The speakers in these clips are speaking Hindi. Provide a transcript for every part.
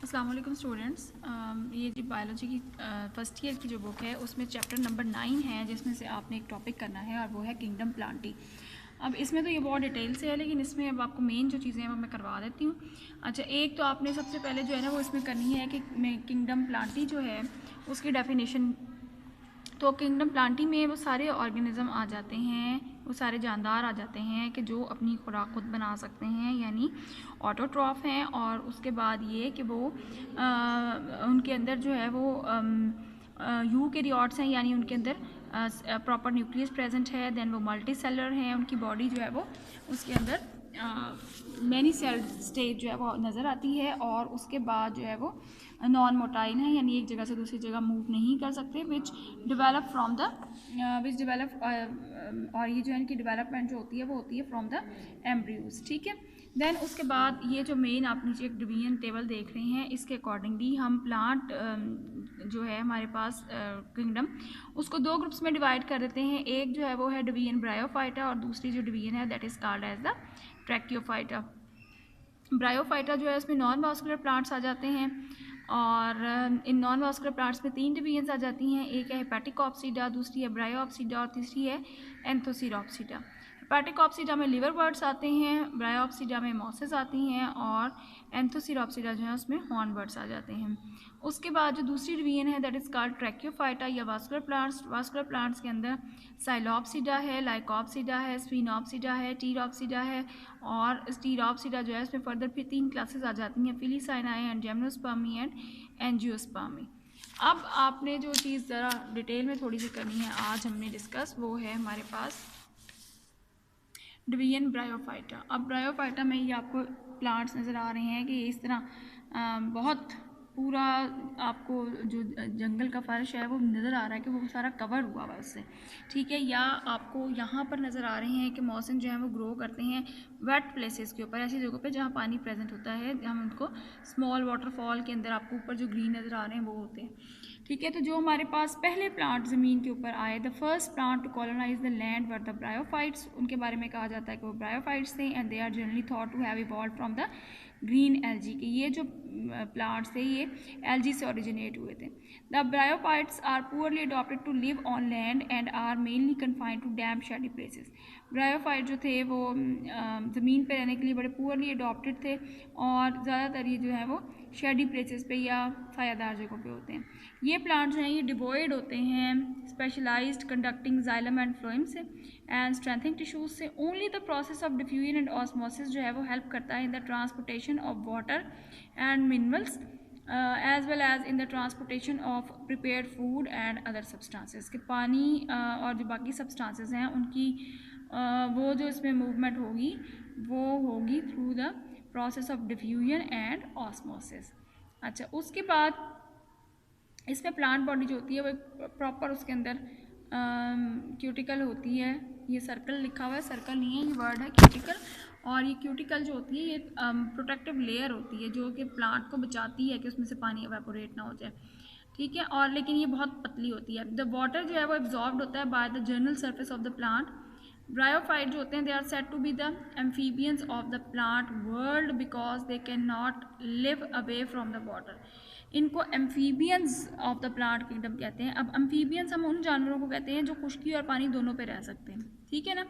अस्सलाम वालेकुम स्टूडेंट्स। ये जी बायोलॉजी की फ़र्स्ट ईयर की जो बुक है उसमें चैप्टर नंबर 9 है, जिसमें से आपने एक टॉपिक करना है और वो है किंगडम प्लांटी। अब इसमें तो ये बहुत डिटेल से है, लेकिन इसमें अब आपको मेन जो चीज़ें हैं वो मैं करवा देती हूँ। अच्छा, एक तो आपने सबसे पहले जो है ना वो इसमें करनी है कि किंगडम प्लांटी जो है उसकी डेफिनेशन। तो किंगडम प्लांटी में वो सारे ऑर्गेनिज्म आ जाते हैं, वो सारे जानदार आ जाते हैं कि जो अपनी खुराक खुद बना सकते हैं, यानी ऑटोट्रॉफ हैं। और उसके बाद ये कि वो उनके अंदर जो है वो यूकैरियोट्स हैं, यानी उनके अंदर प्रॉपर न्यूक्लियस प्रेजेंट है। देन वो मल्टी सेलर हैं, उनकी बॉडी जो है वो उसके अंदर मैनी सेल स्टेज जो है वो नज़र आती है। और उसके बाद जो है वो नॉन मोटाइल हैं, यानी एक जगह से दूसरी जगह मूव नहीं कर सकते, which develop from the which develop और ये जो है इनकी डेवलपमेंट जो होती है वो होती है फ्रॉम द एम्ब्रियोज। ठीक है। देन उसके बाद ये जो मेन आप नीचे एक डिवीजन टेबल देख रहे हैं, इसके अकॉर्डिंगली हम प्लांट जो है हमारे पास किंगडम, उसको दो ग्रुप्स में डिवाइड कर देते हैं। एक जो है वो है डिवीजन ब्रायोफाइटा, और दूसरी जो डिवीजन है that is called as the tracheophyta. Bryophyta जो है उसमें नॉन वास्कुलर प्लांट्स आ जाते हैं, और इन नॉन वास्कुलर प्लांट्स में 3 डिवीजन्स आ जाती हैं। एक है हेपेटिकॉप्सिडा, दूसरी है ब्रायोप्सिडा और तीसरी है एंथोसिरोप्सिडा। हेपेटिकॉप्सिडा में लिवर बर्ड्स आते हैं, ब्रायोप्सिडा में मॉसेस आती हैं, और एंथोसिरोप्सिडा जो है उसमें हॉर्न बर्ड्स आ जाते हैं। उसके बाद जो दूसरी डिवीजन है दैट इज़ कॉल्ड ट्रैक्योफाइटा या वास्कुलर प्लांट्स। वास्कुलर प्लांट्स के अंदर साइलोप्सिडा है, लाइकोप्सिडा है, स्फीनोप्सिडा है, टीरोप्सिडा है, और स्टीरोप्सिडा जो है इसमें फर्दर फिर 3 क्लासेस आ जाती हैं, फिलीसाइनाई एंड जिम्नोस्पर्मी एंड एंजियोस्पर्मी। अब आपने जो चीज़ ज़रा डिटेल में थोड़ी सी करनी है आज हमने डिस्कस, वो है हमारे पास डिवीजन ब्रायोफाइटा। अब ब्रायोफाइटा में ये आपको प्लांट्स नज़र आ रहे हैं कि इस तरह बहुत पूरा आपको जो जंगल का फर्श है वो नज़र आ रहा है कि वो सारा कवर हुआ हुआ है उससे। ठीक है। या आपको यहाँ पर नज़र आ रहे हैं कि मौसम जो है वो ग्रो करते हैं वेट प्लेसेस के ऊपर, ऐसी जगहों पे जहाँ पानी प्रेजेंट होता है, हम उनको स्मॉल वाटरफॉल के अंदर आपको ऊपर जो ग्रीन नज़र आ रहे हैं वो होते हैं। ठीक है। तो जो हमारे पास पहले प्लांट ज़मीन के ऊपर आए, the first plant to colonise the land were the bryophytes, उनके बारे में कहा जाता है कि वो ब्रायोफाइट्स थे, and they are generally thought to have evolve from the green algae, कि ये जो प्लांट्स थे ये एल्जी से ओरिजिनेट हुए थे। The bryophytes are poorly adapted to live on land and are mainly confined to damp shady places. Bryophyte जो थे वो ज़मीन पे रहने के लिए बड़े पुअरली अडॉप्टेड थे, और ज़्यादातर ये जो है वो शेडी प्लेसेस पे या सायादार जगहों पे होते हैं। ये प्लांट जो हैं ये डिवॉइड होते हैं specialised conducting xylem and phloem से एंड स्ट्रेंथिंग टिश्यूज से। Only the process of diffusion and osmosis जो है वो हेल्प करता है in the transportation of water and minerals as well as in the transportation of prepared food and other substances, के पानी और जो बाकी सब्सटेंसेस हैं उनकी वो जो इसमें मूवमेंट होगी वो होगी through the process of diffusion and osmosis. अच्छा, उसके बाद इसमें प्लांट बॉडी जो होती है वो प्रॉपर उसके अंदर क्यूटिकल होती है। ये सर्कल लिखा हुआ है, सर्कल नहीं है, ये वर्ड है क्यूटिकल। और ये क्यूटिकल जो होती है ये प्रोटेक्टिव लेयर होती है जो कि प्लांट को बचाती है कि उसमें से पानी एवेपोरेट ना हो जाए। ठीक है। और लेकिन ये बहुत पतली होती है। द वाटर जो है वो एब्जॉर्ब्ड होता है by the general surface of the plant. Bryophyte जो होते हैं they are said to be the amphibians of the plant world because they can not live away from the water. इनको amphibians of the plant kingdom कहते हैं। अब एम्फीबियंस हम उन जानवरों को कहते हैं जो खुश्की और पानी दोनों पे रह सकते हैं। ठीक है ना।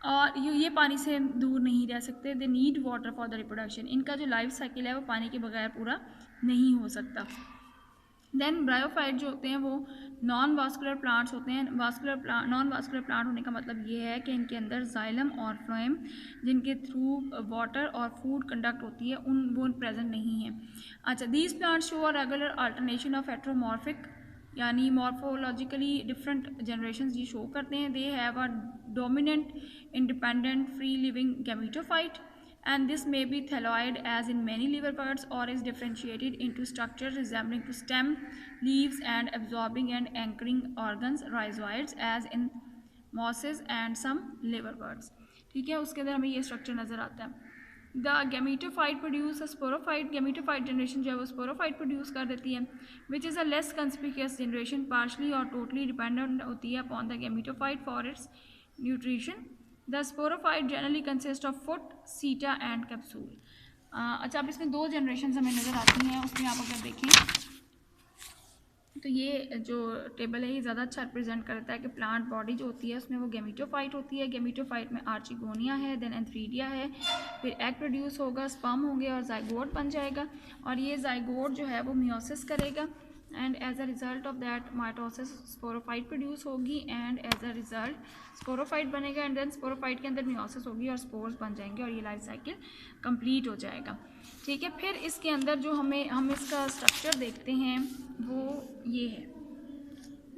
और ये पानी से दूर नहीं रह सकते। They need water for the reproduction. इनका जो लाइफ साइकिल है वो पानी के बगैर पूरा नहीं हो सकता। देन ब्रायोफाइट जो होते हैं वो नॉन वास्कुलर प्लांट्स होते हैं। नॉन वास्कुलर प्लांट होने का मतलब ये है कि इनके अंदर जाइलम और फ्लोएम जिनके थ्रू वाटर और फूड कंडक्ट होती है वो प्रेजेंट नहीं है। अच्छा, these plants show a regular alternation of heteromorphic, यानी मॉर्फोलॉजिकली डिफरेंट जनरेशन ये शो करते हैं। They have a dominant independent free living gametophyte, and this may be thalloid as in many liverworts, or is differentiated into structure resembling to stem, leaves and absorbing and anchoring organs, rhizoids as in mosses and some liverworts। ठीक है। उसके अंदर हमें ये स्ट्रक्चर नज़र आता है। The gametophyte produce a sporophyte, gametophyte generation जो है वो स्पोरोफाइट प्रोड्यूस कर देती है, which is a less conspicuous generation, partially और टोटली डिपेंडेंट होती है upon the gametophyte for its nutrition. The sporophyte generally consist of foot, seta and capsule। अच्छा, अब इसमें 2 जनरेशन हमें नज़र आती हैं। उसमें आप अगर देखें तो ये जो टेबल है ये ज़्यादा अच्छा रिप्रेजेंट करता है कि प्लांट बॉडी जो होती है उसमें वो गेमिटोफाइट होती है। गेमिटोफाइट में आर्चिगोनिया है, देन एंथ्रीडिया है, फिर एग प्रोड्यूस होगा, स्पर्म होंगे और जाइगोट बन जाएगा। और ये जाइगोट जो है वो मियोसिस करेगा and as a result of that mitosis sporophyte produce होगी and as a result sporophyte बनेगा एंड देन स्पोरोफाइट के अंदर मियोसिस होगी और स्पोर्स बन जाएंगे और ये लाइफ साइकिल कंप्लीट हो जाएगा। ठीक है, फिर इसके अंदर जो हम इसका स्ट्रक्चर देखते हैं वो ये है।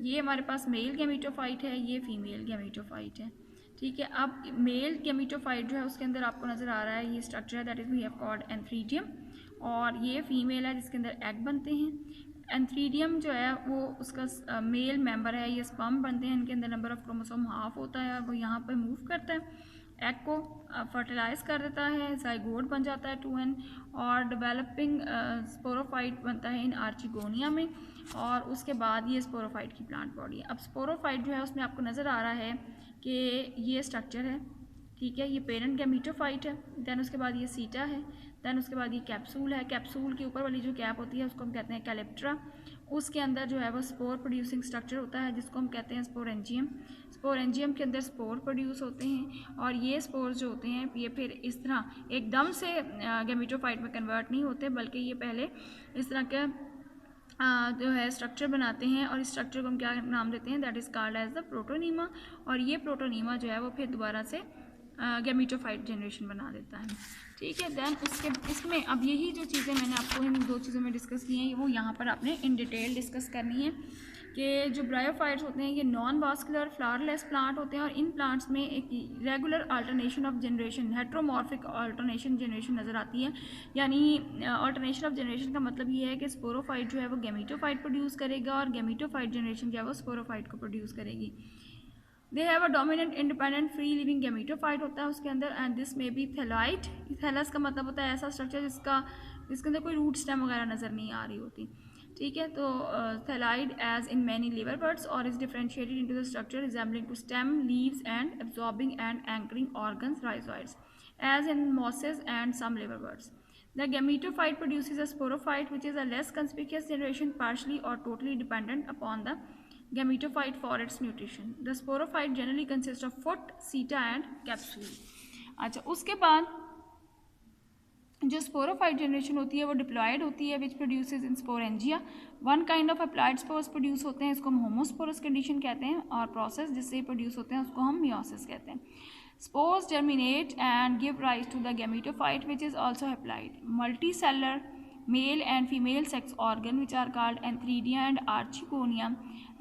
ये हमारे पास मेल गेमिटोफाइट है, ये फीमेल गेमिटोफाइट है। ठीक है, अब मेल गेमिटोफाइट जो है उसके अंदर आपको नज़र आ रहा है ये स्ट्रक्चर है, that is we have called antheridium. और ये फीमेल है जिसके अंदर एग बनते हैं। एंथ्रीडियम जो है वो उसका मेल मेंबर है, ये स्पर्म बनते हैं, इनके अंदर नंबर ऑफ क्रोमोसोम हाफ होता है और वो यहाँ पर मूव करता है, एग को फर्टिलाइज कर देता है, जाइगोट बन जाता है 2n और डेवलपिंग स्पोरोफाइट बनता है इन आर्चिगोनिया में और उसके बाद ये स्पोरोफाइट की प्लांट बॉडी है। अब स्पोरोफाइट जो है उसमें आपको नज़र आ रहा है कि ये स्ट्रक्चर है। ठीक है, ये पेरेंट गेमिटोफाइट है, देन उसके बाद ये सीटा है, देन उसके बाद ये कैप्सूल है। कैप्सूल के ऊपर वाली जो कैप होती है उसको हम कहते हैं कैलेप्ट्रा। उसके अंदर जो है वो स्पोर प्रोड्यूसिंग स्ट्रक्चर होता है जिसको हम कहते हैं स्पोरेंजियम। स्पोरेंजियम के अंदर स्पोर प्रोड्यूस होते हैं और ये स्पोर्स जो होते हैं ये फिर इस तरह एकदम से गेमिटोफाइट में कन्वर्ट नहीं होते, बल्कि ये पहले इस तरह के जो है स्ट्रक्चर बनाते हैं और इस स्ट्रक्चर को हम क्या नाम देते हैं, that is called as the protonema. और ये प्रोटोनीमा जो है वो फिर दोबारा से गेमिटोफाइट जनरेशन बना देता है। ठीक है, देन उसके इसमें अब यही जो चीज़ें मैंने आपको इन 2 चीज़ों में डिस्कस की हैं वो यहाँ पर आपने इन डिटेल डिस्कस करनी है कि जो ब्रायोफाइट्स होते हैं ये नॉन वास्कुलर फ्लावरलेस प्लांट होते हैं और इन प्लांट्स में एक regular alternation of generation, heteromorphic alternation generation नज़र आती है। यानी अल्टरनेशन ऑफ जनरेशन का मतलब ये है कि स्पोरोफाइट जो है वो गेमिटोफाइट प्रोड्यूस करेगा और गेमिटोफाइट जनरेशन जो है वो स्पोरोफाइट को प्रोड्यूस करेगी। They have a dominant independent free living gametophyte होता है उसके अंदर एंड दिस में बी थैलॉइड। थैलस का मतलब होता है ऐसा स्ट्रक्चर जिसके अंदर कोई रूट स्टेम वगैरह नज़र नहीं आ रही होती। ठीक है, तो thalloid as in many liverworts और is differentiated into the structure resembling to stem leaves and absorbing and anchoring organs rhizoids as in mosses and some liverworts. The gametophyte produces a sporophyte which is a less conspicuous generation partially or totally dependent upon the gametophyte for its nutrition. The sporophyte generally consists of foot, seta and capsule. अच्छा, उसके बाद जो स्पोरोफाइट जनरेशन होती है वो डिप्लॉयड होती है which produces in sporangia. One kind of applied spores produce होते हैं, इसको हम होमोस्पोरस कंडीशन कहते हैं और प्रोसेस जिससे प्रोड्यूस होते हैं उसको हम मियोसिस कहते हैं। Spores germinate and give rise to the gametophyte which is also haploid. Multicellular male and female sex organ which are called antheridia and archigonia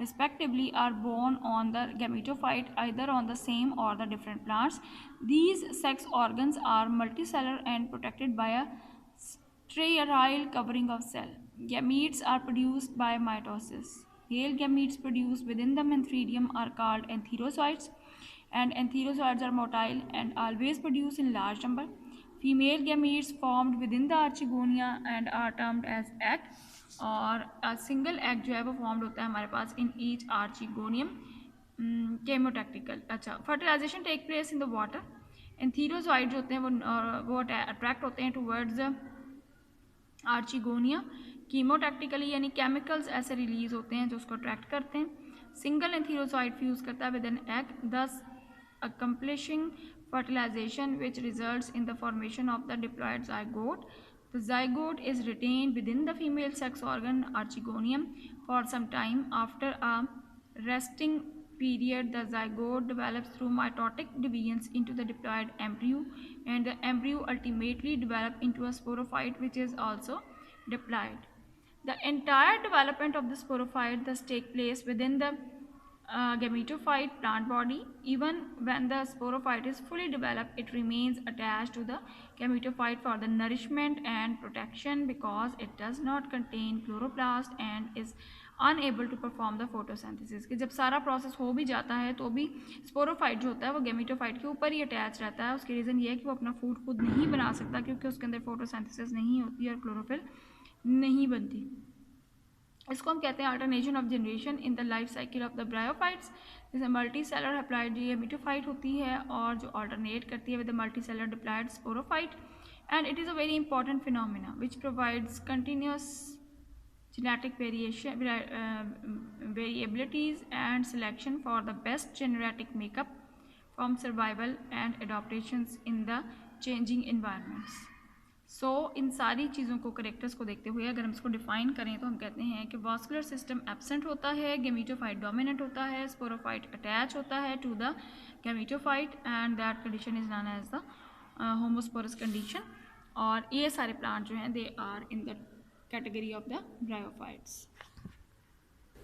respectively are born on the gametophyte either on the same or the different plants. These sex organs are multicellular and protected by a sterile covering of cell. Gametes are produced by mitosis. Male gametes produced within the antheridium are called antherozoites. And antherozoids are motile and always produce in large number. Female gametes formed within the archigonia and are termed as egg और a single egg जो है वो formed होता है हमारे पास in each archigonium chemotactical. अच्छा, fertilization take place in the water. Antherozoids होते हैं वो attract होते हैं towards the archigonia chemotactically, यानी chemicals ऐसे release होते हैं जो उसको attract करते हैं. Single antherozoid fuse करता है with an egg, thus accomplishing fertilization which results in the formation of the diploid zygote. The zygote is retained within the female sex organ archigonium for some time. After a resting period, the zygote develops through mitotic divisions into the diploid embryo and the embryo ultimately develops into a sporophyte which is also diploid. The entire development of the sporophyte thus takes place within the gametophyte plant body. Even when the sporophyte is fully developed, it remains attached to the gametophyte for the nourishment and protection because it does not contain chloroplast and is unable to perform the photosynthesis. कि जब सारा प्रोसेस हो भी जाता है तो भी स्पोरोफाइट जो होता है वो गेमिटोफाइट के ऊपर ही अटैच रहता है। उसकी रीज़न ये है कि वो अपना फूड खुद नहीं बना सकता क्योंकि उसके अंदर फोटोसिंथेसिस नहीं होती और क्लोरोफिल नहीं बनती। इसको हम कहते हैं alternation of generation in the life cycle of the bryophytes. जैसे मल्टी सेलर हैप्लॉइड गेमेटोफाइट होती है और जो अल्टरनेट करती है with the multi cellular diploid sporophyte and it is a very important phenomena which provides continuous genetic variabilities and selection for the best genetic makeup from survival and adaptations in the changing environments. इन सारी चीज़ों को, करेक्टर्स को देखते हुए अगर हम इसको डिफाइन करें तो हम कहते हैं कि वास्कुलर सिस्टम एब्सेंट होता है, गेमीटोफाइट डोमिनेंट होता है, स्पोरोफाइट अटैच होता है to the gametophyte and that condition is known as the homosporous condition. और ये सारे प्लांट जो हैं they are in the category of the bryophytes.